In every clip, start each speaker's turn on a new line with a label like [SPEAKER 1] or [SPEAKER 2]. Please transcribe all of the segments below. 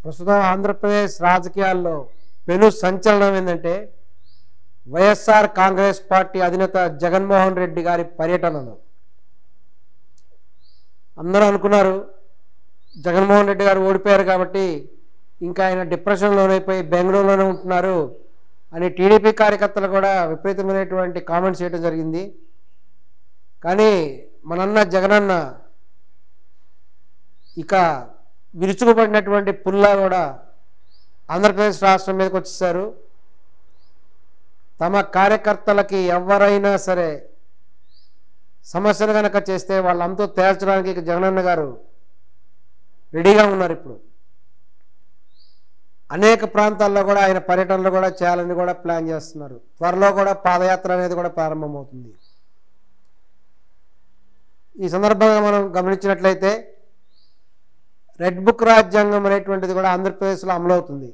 [SPEAKER 1] ప్రస్తుతం ఆంధ్రప్రదేశ్ రాజకీయాల్లో పెను సంచలనం ఏంటంటే వైఎస్ఆర్ కాంగ్రెస్ పార్టీ అధినేత జగన్మోహన్ రెడ్డి గారి పర్యటనలు. అందరూ అనుకున్నారు జగన్మోహన్ రెడ్డి గారు ఓడిపోయారు కాబట్టి ఇంకా ఆయన డిప్రెషన్లోనైపోయి బెంగళూరులోనే ఉంటున్నారు అని టీడీపీ కార్యకర్తలు కూడా విపరీతమైనటువంటి కామెంట్స్ చేయడం జరిగింది. కానీ మనన్న జగనన్న ఇక విరుచుకుపడినటువంటి పుల్లా కూడా ఆంధ్రప్రదేశ్ రాష్ట్రం మీదకి వచ్చేసారు. తమ కార్యకర్తలకి ఎవరైనా సరే సమస్యలు కనుక చేస్తే వాళ్ళంతా తేల్చడానికి జగనన్న గారు రెడీగా ఉన్నారు. ఇప్పుడు అనేక ప్రాంతాల్లో కూడా ఆయన పర్యటనలు కూడా చేయాలని కూడా ప్లాన్ చేస్తున్నారు. త్వరలో కూడా పాదయాత్ర అనేది కూడా ప్రారంభమవుతుంది. ఈ సందర్భంగా మనం గమనించినట్లయితే రెడ్ బుక్ రాజ్యాంగం అనేటువంటిది కూడా ఆంధ్రప్రదేశ్లో అమలవుతుంది.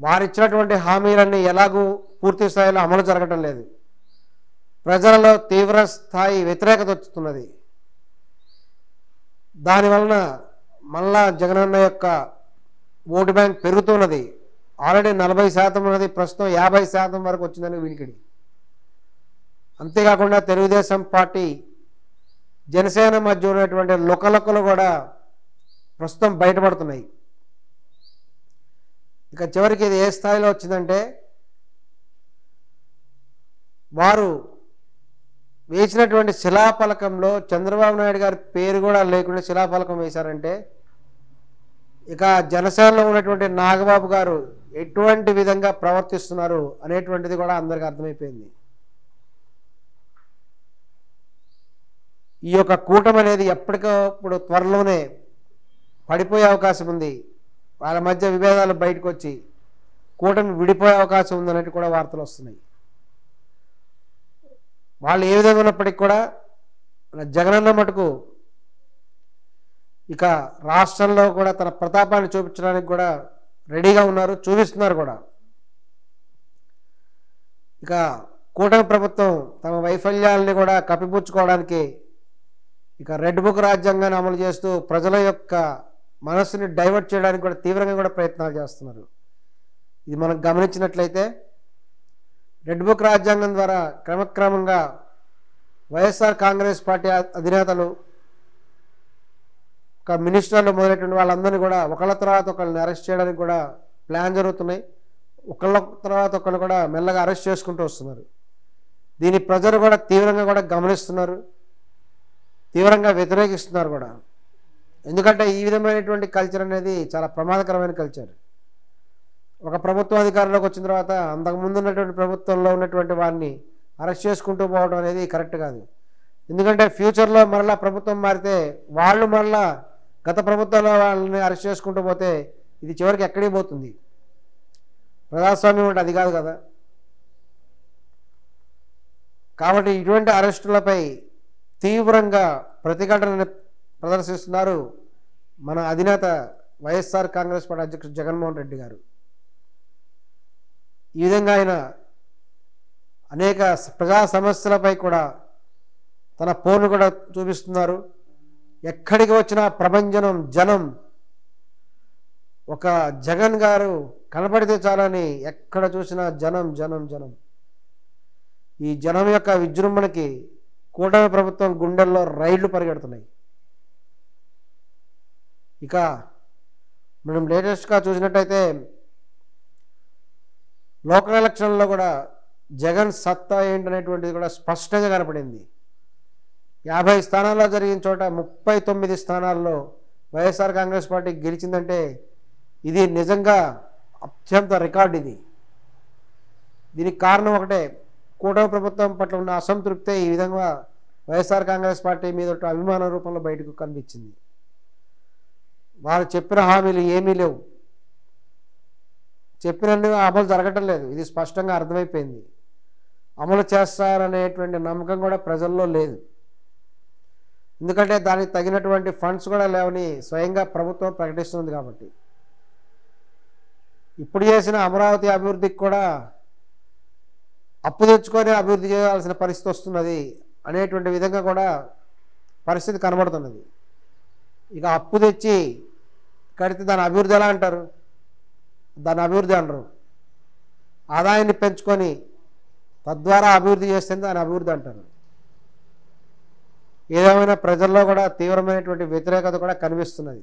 [SPEAKER 1] వారిచ్చినటువంటి హామీలన్నీ ఎలాగూ పూర్తి స్థాయిలో అమలు జరగటం లేదు. ప్రజలలో తీవ్ర స్థాయి వ్యతిరేకత వస్తున్నది. దానివలన మళ్ళా జగనన్న యొక్క ఓటు బ్యాంక్ పెరుగుతున్నది. ఆల్రెడీ 40% ఉన్నది, ప్రస్తుతం 50% వరకు వచ్చిందని వినికిడి. అంతేకాకుండా తెలుగుదేశం పార్టీ జనసేన మధ్య ఉన్నటువంటి లుకలుకలు కూడా ప్రస్తుతం బయటపడుతున్నాయి. ఇక చివరికి ఇది ఏ స్థాయిలో వచ్చిందంటే వారు వేసినటువంటి శిలాఫలకంలో చంద్రబాబు నాయుడు గారి పేరు కూడా లేకుండా శిలాఫలకం వేశారంటే ఇక జనసేనలో ఉన్నటువంటి నాగబాబు గారు ఎటువంటి విధంగా ప్రవర్తిస్తున్నారు అనేటువంటిది కూడా అందరికీ అర్థమైపోయింది. ఈ యొక్క కూటమి అనేది ఎప్పటికప్పుడు త్వరలోనే పడిపోయే అవకాశం ఉంది. వాళ్ళ మధ్య విభేదాలు బయటకు వచ్చి కూటమి విడిపోయే అవకాశం ఉందన్నట్టు కూడా వార్తలు వస్తున్నాయి. వాళ్ళు ఏ విధంగా ఉన్నప్పటికీ కూడా జగనన్న మటుకు ఇక రాష్ట్రంలో కూడా తన ప్రతాపాన్ని చూపించడానికి కూడా రెడీగా ఉన్నారు, చూపిస్తున్నారు కూడా. ఇక కూటమి ప్రభుత్వం తమ వైఫల్యాలని కూడా కప్పిపుచ్చుకోవడానికి ఇక రెడ్ బుక్ రాజ్యాంగాన్ని అమలు చేస్తూ ప్రజల యొక్క మనస్సుని డైవర్ట్ చేయడానికి కూడా తీవ్రంగా కూడా ప్రయత్నాలు చేస్తున్నారు. ఇది మనం గమనించినట్లయితే రెడ్ బుక్ రాజ్యాంగం ద్వారా క్రమక్రమంగా వైఎస్ఆర్ కాంగ్రెస్ పార్టీ అధినేతలు ఒక మినిస్టర్లు మొదలైనటువంటి వాళ్ళందరినీ కూడా ఒకళ్ళ తర్వాత ఒకళ్ళని అరెస్ట్ చేయడానికి కూడా ప్లాన్ జరుగుతున్నాయి. ఒకళ్ళ తర్వాత ఒకళ్ళు కూడా మెల్లగా అరెస్ట్ చేసుకుంటూ వస్తున్నారు. దీని ప్రజలు కూడా తీవ్రంగా కూడా గమనిస్తున్నారు, తీవ్రంగా వ్యతిరేకిస్తున్నారు కూడా. ఎందుకంటే ఈ విధమైనటువంటి కల్చర్ అనేది చాలా ప్రమాదకరమైన కల్చర్. ఒక ప్రభుత్వం అధికారంలోకి వచ్చిన తర్వాత అంతకుముందు ఉన్నటువంటి ప్రభుత్వంలో ఉన్నటువంటి వారిని అరెస్ట్ చేసుకుంటూ పోవడం అనేది కరెక్ట్ కాదు. ఎందుకంటే ఫ్యూచర్లో మరలా ప్రభుత్వం మారితే వాళ్ళు మరలా గత ప్రభుత్వంలో వాళ్ళని అరెస్ట్ చేసుకుంటూ పోతే ఇది చివరికి ఎక్కడికి పోతుంది? ప్రజాస్వామ్యం అంటే అది కాదు కదా. కాబట్టి ఇటువంటి అరెస్టులపై తీవ్రంగా ప్రతిఘటన ప్రదర్శిస్తున్నారు మన అధినేత వైఎస్ఆర్ కాంగ్రెస్ పార్టీ అధ్యక్షుడు జగన్మోహన్ రెడ్డి గారు. ఈ విధంగా ఆయన అనేక ప్రజా సమస్యలపై కూడా తన పోరును కూడా చూపిస్తున్నారు. ఎక్కడికి వచ్చినా ప్రభంజనం, జనం. ఒక జగన్ గారు కనపడితే చాలని ఎక్కడ చూసినా జనం జనం జనం. ఈ జనం యొక్క విజృంభణకి కూటమి ప్రభుత్వం గుండెల్లో రైళ్లు పరిగెడుతున్నాయి. ఇక మనం లేటెస్ట్గా చూసినట్టయితే లోకల్ ఎలక్షన్లో కూడా జగన్ సత్తా ఏంటనేటువంటిది కూడా స్పష్టంగా కనపడింది. 50 స్థానాల్లో జరిగిన చోట 39 స్థానాల్లో వైఎస్ఆర్ కాంగ్రెస్ పార్టీ గెలిచిందంటే ఇది నిజంగా అత్యంత రికార్డు. దీనికి కారణం ఒకటే, కూటమి ప్రభుత్వం పట్ల ఉన్న అసంతృప్తే ఈ విధంగా వైఎస్ఆర్ కాంగ్రెస్ పార్టీ మీద అభిమాన రూపంలో బయటకు కనిపించింది. వారు చెప్పిన హామీలు ఏమీ లేవు, చెప్పినట్టు అమలు జరగటం లేదు. ఇది స్పష్టంగా అర్థమైపోయింది. అమలు చేస్తారనేటువంటి నమ్మకం కూడా ప్రజల్లో లేదు. ఎందుకంటే దానికి తగినటువంటి ఫండ్స్ కూడా లేవని స్వయంగా ప్రభుత్వం ప్రకటిస్తుంది. కాబట్టి ఇప్పుడు చేసిన అమరావతి అభివృద్ధికి కూడా అప్పు తెచ్చుకొని అభివృద్ధి చేయాల్సిన పరిస్థితి వస్తున్నది అనేటువంటి విధంగా కూడా పరిస్థితి కనబడుతున్నది. ఇక అప్పు తెచ్చి కడితే దాని అభివృద్ధి ఎలా అంటారు? దాని అభివృద్ధి అనరు. ఆదాయాన్ని పెంచుకొని తద్వారా అభివృద్ధి చేస్తే దాని అభివృద్ధి అంటారు. ఏదేమైనా ప్రజల్లో కూడా తీవ్రమైనటువంటి వ్యతిరేకత కూడా కనిపిస్తున్నది.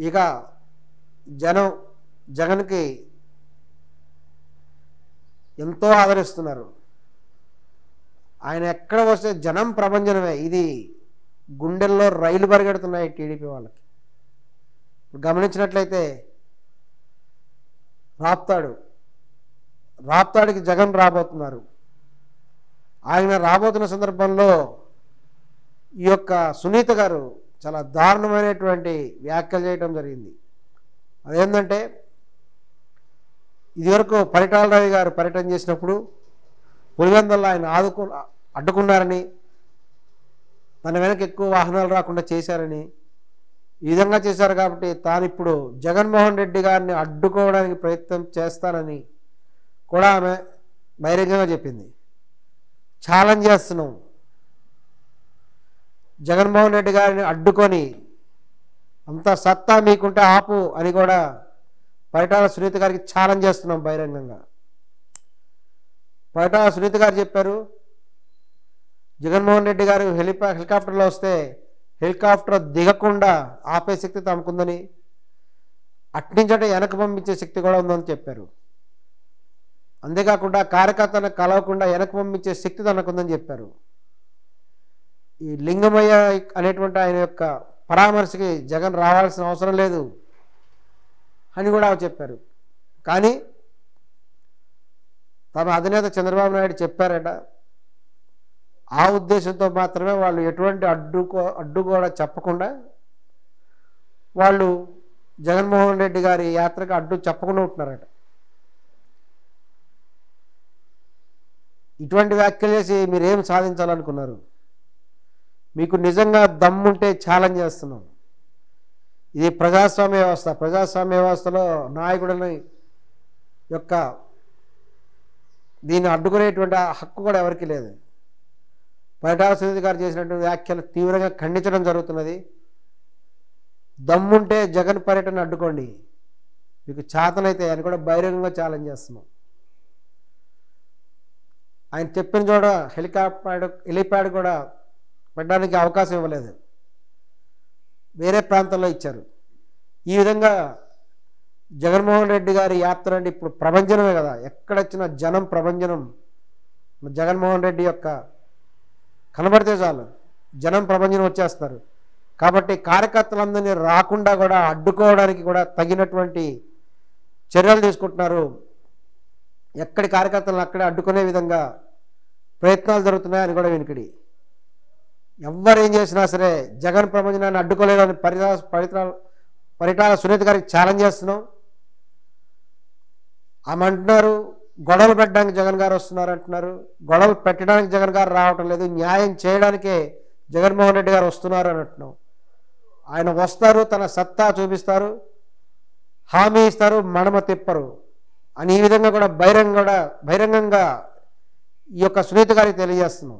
[SPEAKER 1] ఇక జగన్కి ఎంతో ఆదరిస్తున్నారు. ఆయన ఎక్కడ వస్తే జనం ప్రభంజనమే. ఇది గుండెల్లో రైలు పరిగెడుతున్నాయి టీడీపీ వాళ్ళకి. గమనించినట్లయితే రాప్తాడికి జగన్ రాబోతున్నారు. ఆయన రాబోతున్న సందర్భంలో ఈ యొక్క సునీత గారు చాలా దారుణమైనటువంటి వ్యాఖ్యలు చేయడం జరిగింది. అదేంటంటే, ఇదివరకు పరిటాల రవి గారు పర్యటన చేసినప్పుడు పులివెందుల్లో ఆయన అడ్డుకున్నారని, తన వెనక ఎక్కువ వాహనాలు రాకుండా చేశారని, ఈ విధంగా చేశారు కాబట్టి తాను ఇప్పుడు జగన్మోహన్ రెడ్డి గారిని అడ్డుకోవడానికి ప్రయత్నం చేస్తానని కూడా ఆమె బహిరంగంగా చెప్పింది. ఛాలెంజ్ చేస్తున్నాం, జగన్మోహన్ రెడ్డి గారిని అడ్డుకొని అంత సత్తా మీకుంటే ఆపు అని కూడా పరిటాల సునీత గారికి ఛాలెంజ్ చేస్తున్నాం బహిరంగంగా. పరిటాల సునీత గారు చెప్పారు, జగన్మోహన్ రెడ్డి గారు హెలికాప్టర్లో వస్తే హెలికాప్టర్ దిగకుండా ఆపే శక్తి తమకుందని, అట్నుంచటే వెనక పంపించే శక్తి కూడా ఉందని చెప్పారు. అంతేకాకుండా కార్యకర్తలను కలవకుండా వెనక పంపించే శక్తి తనకుందని చెప్పారు. ఈ లింగమయ్య అనేటువంటి ఆయన యొక్క పరామర్శకి జగన్ రావాల్సిన అవసరం లేదు అని కూడా చెప్పారు. కానీ తమ అధినేత చంద్రబాబు నాయుడు చెప్పారట. ఆ ఉద్దేశంతో మాత్రమే వాళ్ళు ఎటువంటి అడ్డు కూడా చెప్పకుండా వాళ్ళు జగన్మోహన్ రెడ్డి గారి యాత్రకు అడ్డు చెప్పకుండా ఉంటున్నారట. ఇటువంటి వ్యాఖ్యలు చేసి మీరేం సాధించాలనుకున్నారు? మీకు నిజంగా దమ్ముంటే ఛాలెంజ్ చేస్తున్నాం. ఇది ప్రజాస్వామ్య వ్యవస్థ. ప్రజాస్వామ్య వ్యవస్థలో నాయకుడిని యొక్క దీన్ని అడ్డుకునేటువంటి హక్కు కూడా ఎవరికి లేదు. పరిటాల సునీత గారు చేసినటువంటి వ్యాఖ్యలు తీవ్రంగా ఖండించడం జరుగుతున్నది. దమ్ముంటే జగన్ పర్యటన అడ్డుకోండి, మీకు చేతనైతే అని కూడా బహిరంగంగా ఛాలెంజ్ చేస్తున్నాం. ఆయన చెప్పిన చోట హెలిప్యాడ్ కూడా పెట్టడానికి అవకాశం ఇవ్వలేదు, వేరే ప్రాంతంలో ఇచ్చారు. ఈ విధంగా జగన్మోహన్ రెడ్డి గారి యాత్ర అంటే ఇప్పుడు ప్రభంజనమే కదా, ఎక్కడొచ్చిన జనం ప్రభంజనం. జగన్మోహన్ రెడ్డి యొక్క కనబడితే చాలు జనం ప్రభంజనం వచ్చేస్తారు. కాబట్టి కార్యకర్తలందరినీ రాకుండా కూడా అడ్డుకోవడానికి కూడా తగినటువంటి చర్యలు తీసుకుంటున్నారు. ఎక్కడి కార్యకర్తలను అక్కడే అడ్డుకునే విధంగా ప్రయత్నాలు జరుగుతున్నాయని కూడా వినికిడి. ఎవరేం చేసినా సరే జగన్ ప్రభంజనాన్ని అడ్డుకోలేదని పరిటాల సునీత గారికి ఛాలెంజ్ చేస్తున్నాం. ఆమె అంటున్నారు, గొడవలు పెట్టడానికి జగన్ గారు వస్తున్నారు అంటున్నారు. గొడవలు పెట్టడానికి జగన్ గారు రావటం లేదు, న్యాయం చేయడానికే జగన్మోహన్ రెడ్డి గారు వస్తున్నారు అని అంటున్నాం. ఆయన వస్తారు, తన సత్తా చూపిస్తారు, హామీ ఇస్తారు, మడమ తిప్పరు అని ఈ విధంగా కూడా బహిరంగంగా ఈ యొక్క సునీత గారికి తెలియజేస్తున్నాం.